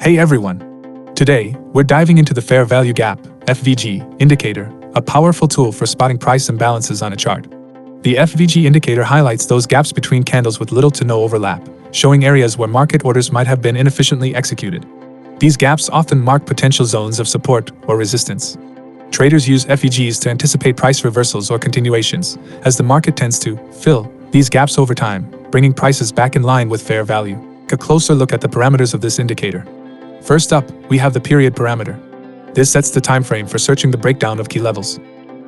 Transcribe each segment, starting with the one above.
Hey everyone! Today, we're diving into the Fair Value Gap (FVG) indicator, a powerful tool for spotting price imbalances on a chart. The FVG indicator highlights those gaps between candles with little to no overlap, showing areas where market orders might have been inefficiently executed. These gaps often mark potential zones of support or resistance. Traders use FVGs to anticipate price reversals or continuations, as the market tends to fill these gaps over time, bringing prices back in line with fair value. A closer look at the parameters of this indicator. First up, we have the period parameter. This sets the time frame for searching the breakdown of key levels.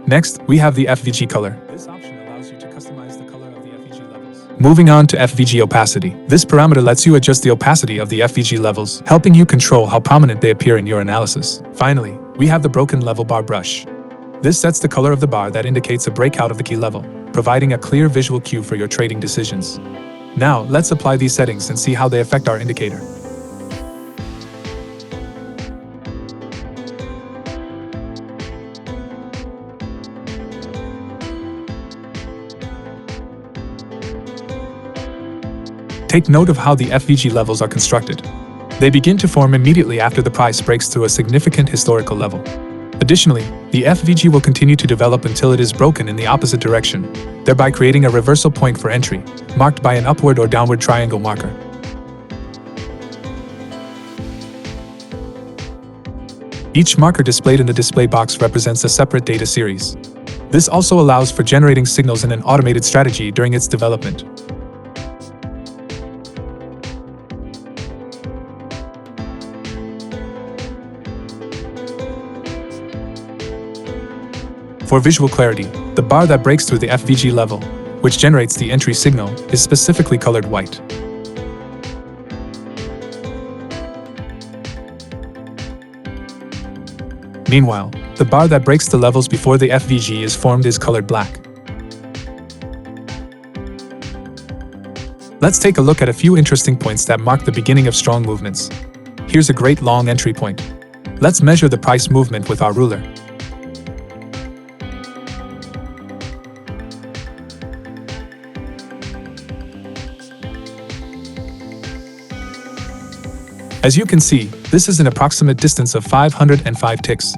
Next, we have the FVG color. This option allows you to customize the color of the FVG levels. Moving on to FVG opacity. This parameter lets you adjust the opacity of the FVG levels, helping you control how prominent they appear in your analysis. Finally, we have the broken level bar brush. This sets the color of the bar that indicates a breakout of the key level, providing a clear visual cue for your trading decisions. Now, let's apply these settings and see how they affect our indicator. Take note of how the FVG levels are constructed. They begin to form immediately after the price breaks through a significant historical level. Additionally, the FVG will continue to develop until it is broken in the opposite direction, thereby creating a reversal point for entry, marked by an upward or downward triangle marker. Each marker displayed in the display box represents a separate data series. This also allows for generating signals in an automated strategy during its development. For visual clarity, the bar that breaks through the FVG level, which generates the entry signal, is specifically colored white. Meanwhile, the bar that breaks the levels before the FVG is formed is colored black. Let's take a look at a few interesting points that mark the beginning of strong movements. Here's a great long entry point. Let's measure the price movement with our ruler. As you can see, this is an approximate distance of 505 ticks.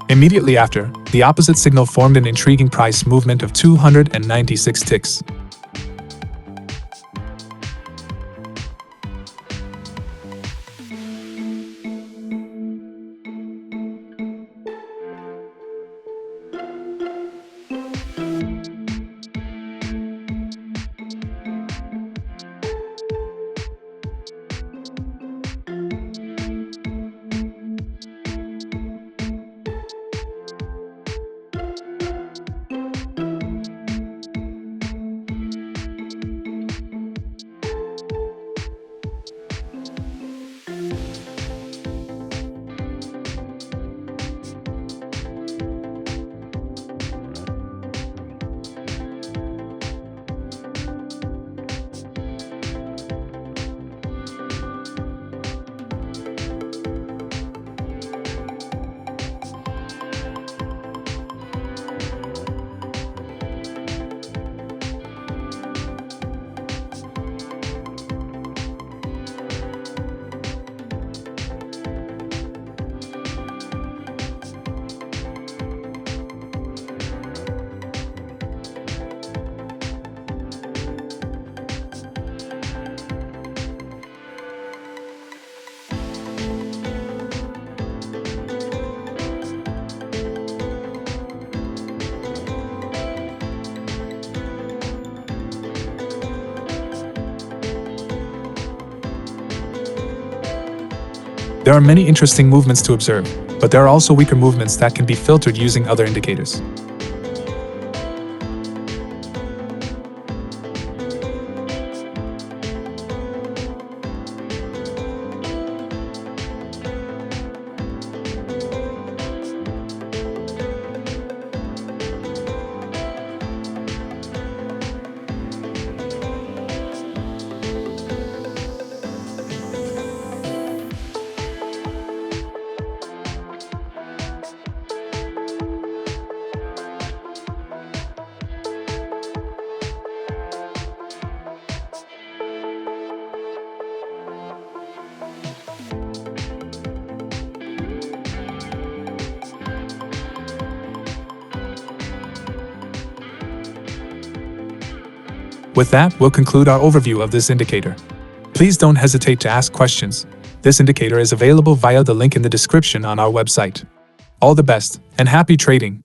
Immediately after, the opposite signal formed an intriguing price movement of 296 ticks. There are many interesting movements to observe, but there are also weaker movements that can be filtered using other indicators. With that, we'll conclude our overview of this indicator. Please don't hesitate to ask questions. This indicator is available via the link in the description on our website. All the best, and happy trading!